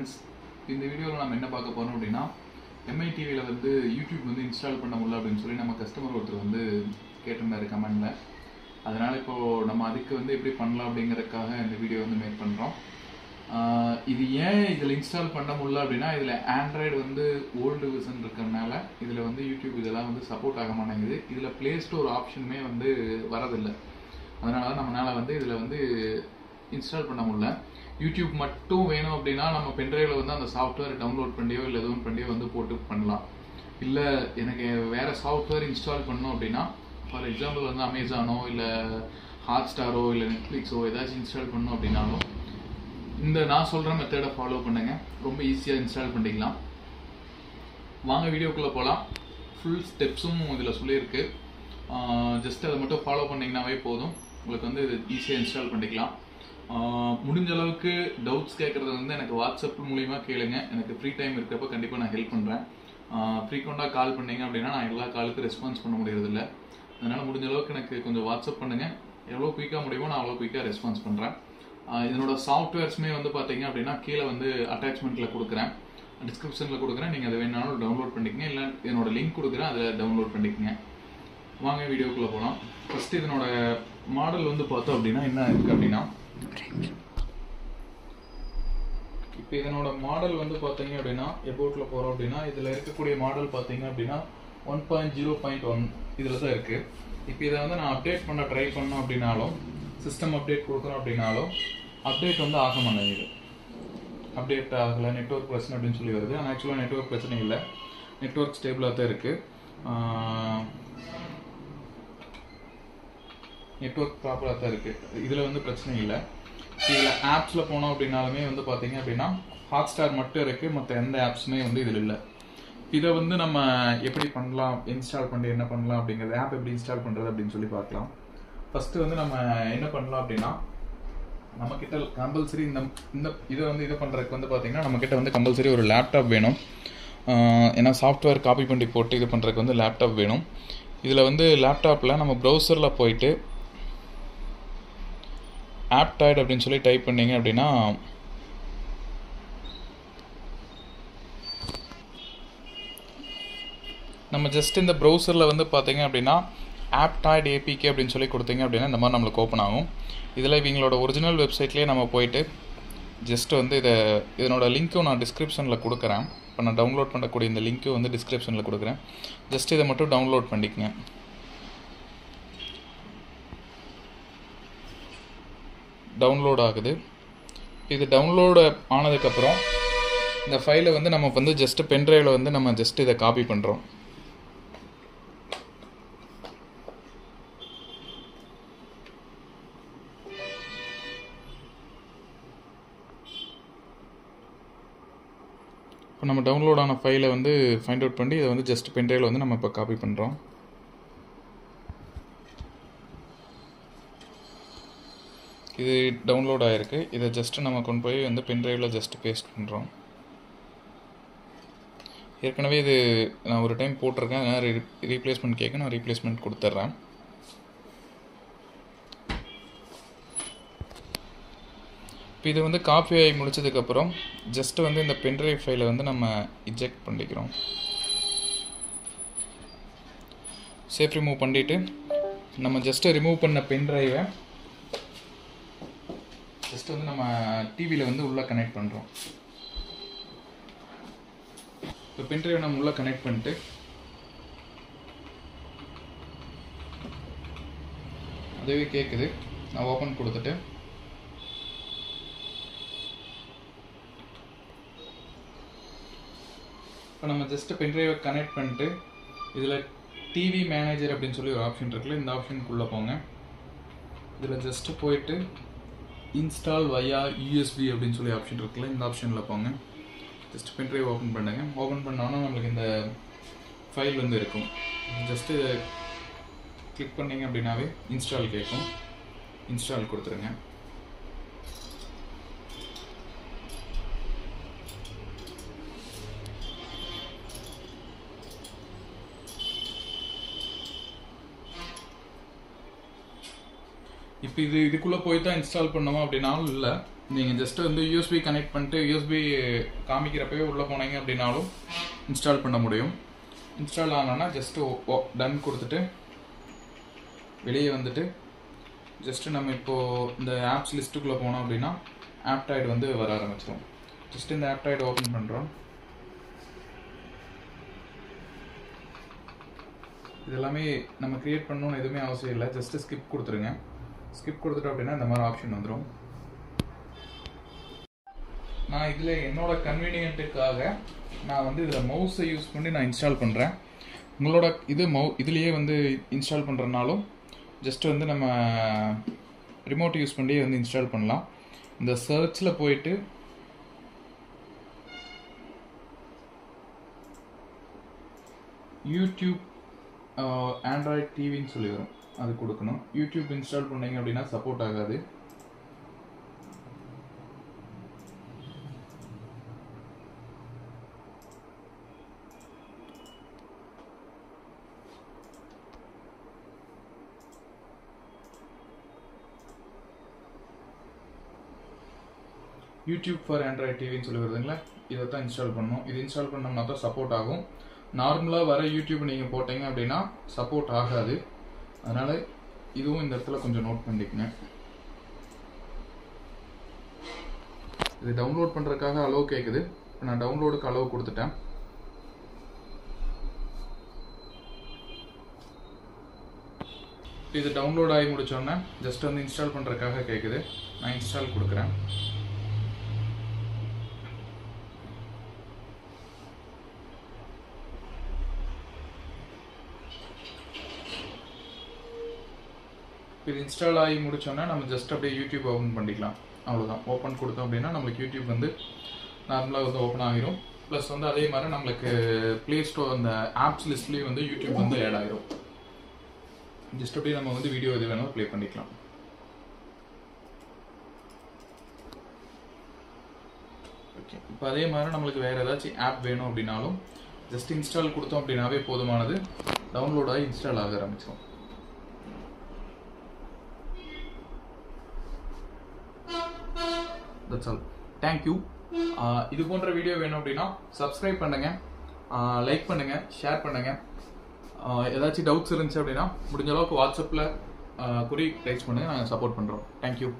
Friends, இந்த வீடியோவில் நம்ம என்ன பார்க்க போகிறோம் அப்படின்னா, எம்ஐ டிவியில் வந்து யூடியூப் வந்து இன்ஸ்டால் பண்ண முடியல அப்படின்னு சொல்லி நம்ம கஸ்டமர் ஒருத்தர் வந்து கேட்டிருந்தாரு கமெண்டில். அதனால் இப்போது நம்ம அதுக்கு வந்து எப்படி பண்ணலாம் அப்படிங்கிறதுக்காக இந்த வீடியோ வந்து மேக் பண்ணுறோம். இது ஏன் இதில் இன்ஸ்டால் பண்ண முடியல அப்படின்னா, இதில் ஆண்ட்ராய்டு வந்து ஓல்டு வெர்ஷன் இருக்கிறதுனால இதில் வந்து யூடியூப் இதெல்லாம் வந்து சப்போர்ட் ஆக மாட்டேங்குது. இதில் ப்ளே ஸ்டோர் ஆப்ஷனுமே வந்து வரதில்லை. அதனால தான் நம்மளால் வந்து இதில் வந்து இன்ஸ்டால் பண்ண முடியல. யூடியூப் மட்டும் வேணும் அப்படின்னா நம்ம பென்ட்ரைவில் வந்து அந்த சாஃப்ட்வேர் டவுன்லோட் பண்ணியோ இல்லை எதுவும் பண்ணியோ வந்து போட்டு பண்ணலாம். இல்லை எனக்கு வேறு சாஃப்ட்வேர் இன்ஸ்டால் பண்ணணும் அப்படின்னா, ஃபார் எக்ஸாம்பிள் வந்து அமேசானோ இல்லை ஹாட்ஸ்டாரோ இல்லை நெட்ஃப்ளிக்ஸோ ஏதாச்சும் இன்ஸ்டால் பண்ணணும் அப்படின்னாலும் இந்த நான் சொல்கிற மெத்தடை ஃபாலோ பண்ணுங்க. ரொம்ப ஈஸியாக இன்ஸ்டால் பண்ணிக்கலாம். வாங்க வீடியோக்குள்ளே போகலாம். ஃபுல் ஸ்டெப்ஸும் இதில் சொல்லியிருக்கு. ஜஸ்ட் அதை மட்டும் ஃபாலோ பண்ணிங்கன்னாவே போதும். உங்களுக்கு வந்து இது ஈஸியாக இன்ஸ்டால் பண்ணிக்கலாம். முடிஞ்ச அளவுக்கு டவுட்ஸ் கேட்குறது வந்து எனக்கு வாட்ஸ்அப் மூலிமா கேளுங்க. எனக்கு ஃப்ரீ டைம் இருக்கிறப்ப கண்டிப்பாக நான் ஹெல்ப் பண்ணுறேன். ஃப்ரீக்வெண்ட்டாக கால் பண்ணிங்க அப்படின்னா நான் எல்லா காலுக்கும் ரெஸ்பான்ஸ் பண்ண முடியறதில்ல. அதனால் முடிஞ்ச அளவுக்கு எனக்கு கொஞ்சம் வாட்ஸ்அப் பண்ணுங்கள். எவ்வளோ குயிக்காக முடியுமோ நான் அவ்வளோ குயிக்காக ரெஸ்பான்ஸ் பண்ணுறேன். இதனோட சாஃப்ட்வேர்ஸுமே வந்து பார்த்தீங்க அப்படின்னா கீழே வந்து அட்டாச்மெண்ட்டில் கொடுக்குறேன், டிஸ்கிரிப்ஷனில் கொடுக்குறேன். நீங்கள் அதை வேணாலும் டவுன்லோட் பண்ணிக்கங்க. இல்லை என்னோட லிங்க் கொடுக்குறேன், அதில் டவுன்லோட் பண்ணிக்கங்க. வாங்க வீடியோக்குள்ளே போகலாம். ஃபஸ்ட்டு இதனோட மாடல் வந்து பார்த்தோம் அப்படின்னா என்ன இருக்குது அப்படின்னா, இப்போ இதனோட மாடல் வந்து பார்த்தீங்க அப்படின்னா எபோட்டில் போகிறோம் அப்படின்னா இதில் இருக்கக்கூடிய மாடல் பார்த்தீங்க அப்படின்னா 1.0.1 இதில் தான் இருக்குது. இப்போ இதை வந்து நான் அப்டேட் பண்ண ட்ரை பண்ணோம் அப்படின்னாலும், சிஸ்டம் அப்டேட் கொடுக்குறோம் அப்படின்னாலும் அப்டேட் வந்து ஆக மாட்டேங்குது. அப்டேட் ஆகலை, நெட்வொர்க் பிரச்சனை அப்படின்னு சொல்லி வருது. ஆனால் ஆக்சுவலாக நெட்வொர்க் பிரச்சனை இல்லை, நெட்வொர்க் ஸ்டேபிளாக தான் இருக்குது. நெட்வொர்க் ப்ராப்பராக தான் இருக்குது. இதில் வந்து பிரச்சனை இல்லை. இதில் ஆப்ஸில் போனோம் அப்படின்னாலுமே வந்து பார்த்தீங்க அப்படின்னா ஹாட்ஸ்டார் மட்டும் இருக்குது, மற்ற எந்த ஆப்ஸுமே வந்து இதில் இல்லை. இதை வந்து நம்ம எப்படி பண்ணலாம், இன்ஸ்டால் பண்ணி என்ன பண்ணலாம் அப்படிங்கிறது, ஆப் எப்படி இன்ஸ்டால் பண்ணுறது அப்படின்னு சொல்லி பார்க்கலாம். ஃபஸ்ட்டு வந்து நம்ம என்ன பண்ணலாம் அப்படின்னா, நம்மக்கிட்ட கம்பல்சரி இந்த இதை பண்ணுறதுக்கு வந்து பார்த்தீங்கன்னா நம்மக்கிட்ட வந்து கம்பல்சரி ஒரு லேப்டாப் வேணும். ஏன்னா சாஃப்ட்வேர் காப்பி பண்ணி போட்டு இது பண்ணுறதுக்கு வந்து லேப்டாப் வேணும். இதில் வந்து லேப்டாப்பில் நம்ம ப்ரௌசரில் போயிட்டு ஆப்டாய்டு அப்படின்னு சொல்லி டைப் பண்ணிங்க அப்படின்னா நம்ம ஜஸ்ட் இந்த ப்ரௌசரில் வந்து பார்த்தீங்க அப்படின்னா ஆப்டாய்டு ஏபிகே அப்படின்னு சொல்லி கொடுத்தீங்க அப்படின்னா இந்த மாதிரி நம்மளுக்கு ஓப்பன் ஆகும். இதில் இவங்களோட ஒரிஜினல் வெப்சைட்லேயே நம்ம போயிட்டு ஜஸ்ட் வந்து இதனோட லிங்க்கும் நான் டிஸ்கிரிப்ஷனில் கொடுக்குறேன். இப்போ நான் டவுன்லோட் பண்ணக்கூடிய இந்த லிங்க்கும் வந்து டிஸ்கிரிப்ஷனில் கொடுக்குறேன். ஜஸ்ட் இதை மட்டும் டவுன்லோட் பண்ணிக்கங்க. டவுன்லோட் ஆகுது. இது டவுன்லோடு ஆனதுக்கப்புறம் இந்த ஃபைலை வந்து நம்ம வந்து ஜஸ்ட் பென்ட்ரைவில் வந்து நம்ம ஜஸ்ட் இதை காப்பி பண்ணுறோம். இப்போ நம்ம டவுன்லோட் ஆன ஃபைலை வந்து ஃபைண்ட் அவுட் பண்ணி இதை வந்து ஜஸ்ட் பென்ட்ரைவில் வந்து நம்ம இப்போ காப்பி பண்ணுறோம். இது டவுன்லோட் ஆகிருக்கு. இதை ஜஸ்ட்டு நம்ம கொண்டு போய் வந்து பென்ட்ரைவில் ஜஸ்ட் பேஸ்ட் பண்ணுறோம். ஏற்கனவே இது நான் ஒரு டைம் போட்டிருக்கேன். அதனால் ரீப்ளேஸ்மெண்ட் கேட்க நான் ரீப்ளேஸ்மெண்ட் கொடுத்துட்றேன். இப்போ இது வந்து காப்பி ஆகி முடிச்சதுக்கப்புறம் ஜஸ்ட்டு வந்து இந்த பென்ட்ரைவ் ஃபைலை வந்து நம்ம இஜெக்ட் பண்ணிக்கிறோம். சேஃப் ரிமூவ் பண்ணிவிட்டு நம்ம ஜஸ்ட்டு ரிமூவ் பண்ண பென்ட்ரைவை ஜஸ்ட் வந்து நம்ம டிவியில் வந்து உள்ளே கனெக்ட் பண்ணுறோம். இப்போ பென்ட்ரைவை நம்ம உள்ளே கனெக்ட் பண்ணிட்டு அதுவே கேட்குது. நான் ஓப்பன் கொடுத்துட்டு இப்போ நம்ம ஜஸ்ட்டு பென்ட்ரைவை கனெக்ட் பண்ணிட்டு இதில் டிவி மேனேஜர் அப்படின்னு சொல்லி ஒரு ஆப்ஷன் இருக்குல்ல, இந்த ஆப்ஷனுக்குள்ளே போங்க. இதில் ஜஸ்ட்டு போயிட்டு இன்ஸ்டால் வயா யூஎஸ்பி அப்படின்னு சொல்லி ஆப்ஷன் இருக்குல்ல, இந்த ஆப்ஷனில் போங்க. ஜஸ்ட் பென்ட்ரைவ் ஓப்பன் பண்ணுங்க. ஓப்பன் பண்ணோன்னா நம்மளுக்கு இந்த ஃபைல் வந்து இருக்கும். ஜஸ்ட்டு கிளிக் பண்ணிங்க அப்படின்னாவே இன்ஸ்டால் கேட்கும். இன்ஸ்டால் கொடுத்துருங்க. இப்போ இதுக்குள்ளே போய் தான் இன்ஸ்டால் பண்ணோமா அப்படின்னாலும் இல்லை, நீங்கள் ஜஸ்ட்டு வந்து யூஎஸ்பி கனெக்ட் பண்ணிட்டு யூஎஸ்பி காமிக்கிறப்பவே உள்ளே போனீங்க அப்படின்னாலும் இன்ஸ்டால் பண்ண முடியும். இன்ஸ்டால் ஆனோன்னா ஜஸ்ட்டு டன் கொடுத்துட்டு வெளியே வந்துட்டு ஜஸ்ட்டு நம்ம இப்போது இந்த ஆப்ஸ் லிஸ்ட்டுக்குள்ளே போனோம் அப்படின்னா ஆப்டாய்டு வந்து வர ஆரம்பிச்சிடும். ஜஸ்ட் இந்த ஆப்டாய்டு ஓப்பன் பண்ணுறோம். இது எல்லாமே நம்ம க்ரியேட் பண்ணணும்னு எதுவுமே அவசியம் இல்லை. ஜஸ்ட்டு ஸ்கிப் கொடுத்துருங்க. ஸ்கிப் கொடுத்துட்டோம் அப்படின்னா இந்த மாதிரி ஆப்ஷன் வந்துடும். நான் இதில் என்னோட கன்வீனியன்ட்டுக்காக நான் வந்து இதில் மவுஸை யூஸ் பண்ணி நான் இன்ஸ்டால் பண்ணுறேன். உங்களோட இதுலேயே வந்து இன்ஸ்டால் பண்ணுறதுனாலும் ஜஸ்ட் வந்து நம்ம ரிமோட் யூஸ் பண்ணி வந்து இன்ஸ்டால் பண்ணலாம். இந்த சர்ச்சில் போயிட்டு யூடியூப் ஆண்ட்ராய்ட் டிவின்னு சொல்லி வரும், அது கொடுக்கணும். யூடியூப் இன்ஸ்டால் பண்ணீங்க அப்படின்னா சப்போர்ட் ஆகாது. யூடியூப் ஃபார் ஆண்ட்ராய்ட் டிவின்னு சொல்லி வருதுங்களா, இதை தான் இன்ஸ்டால் பண்ணணும். இது இன்ஸ்டால் பண்ணோம்னா தான் சப்போர்ட் ஆகும். நார்மலாக வர யூடியூப் நீங்கள் போட்டீங்க அப்படின்னா சப்போர்ட் ஆகாது. அதனால் இதுவும் இந்த இடத்துல கொஞ்சம் நோட் பண்ணிக்கங்க. இது டவுன்லோட் பண்ணுறதுக்காக அளவு கேட்குது. நான் டவுன்லோடுக்கு அளவு கொடுத்துட்டேன். இது டவுன்லோட் ஆகி முடிச்சோன்னே ஜஸ்ட் வந்து இன்ஸ்டால் பண்ணுறதுக்காக கேட்குது. நான் இன்ஸ்டால் கொடுக்குறேன். இது இன்ஸ்டால் ஆகி முடிச்சோன்னா நம்ம ஜஸ்ட் அப்படியே யூடியூப் ஓப்பன் பண்ணிக்கலாம். அவ்வளோதான். ஓப்பன் கொடுத்தோம் அப்படின்னா நம்மளுக்கு யூடியூப் வந்து நார்மலாக வந்து ஓப்பன் ஆகிரும். ப்ளஸ் வந்து அதே மாதிரி நம்மளுக்கு ப்ளே ஸ்டோர் அந்த ஆப்ஸ் லிஸ்ட்லேயும் வந்து யூடியூப் வந்து ஆட் ஆகிரும். ஜஸ்ட் அப்படியே நம்ம வந்து வீடியோ எது வேணாலும் ப்ளே பண்ணிக்கலாம். ஓகே, இப்போ அதே மாதிரி நம்மளுக்கு வேறு ஏதாச்சும் ஆப் வேணும் அப்படின்னாலும் ஜஸ்ட் இன்ஸ்டால் கொடுத்தோம் அப்படின்னாவே போதுமானது. டவுன்லோட் ஆகி இன்ஸ்டால் ஆக ஆரம்பிச்சிடும். That's all. Thank you. இது போன்ற வீடியோ வேணும் அப்படின்னா சப்ஸ்கிரைப் பண்ணுங்கள், லைக் பண்ணுங்கள், ஷேர் பண்ணுங்கள். ஏதாச்சும் டவுட்ஸ் இருந்துச்சு அப்படின்னா முடிஞ்ச அளவுக்கு வாட்ஸ்அப்பில் குறி ரைஸ் பண்ணுங்கள். நாங்கள் சப்போர்ட் பண்ணுறோம். தேங்க்யூ.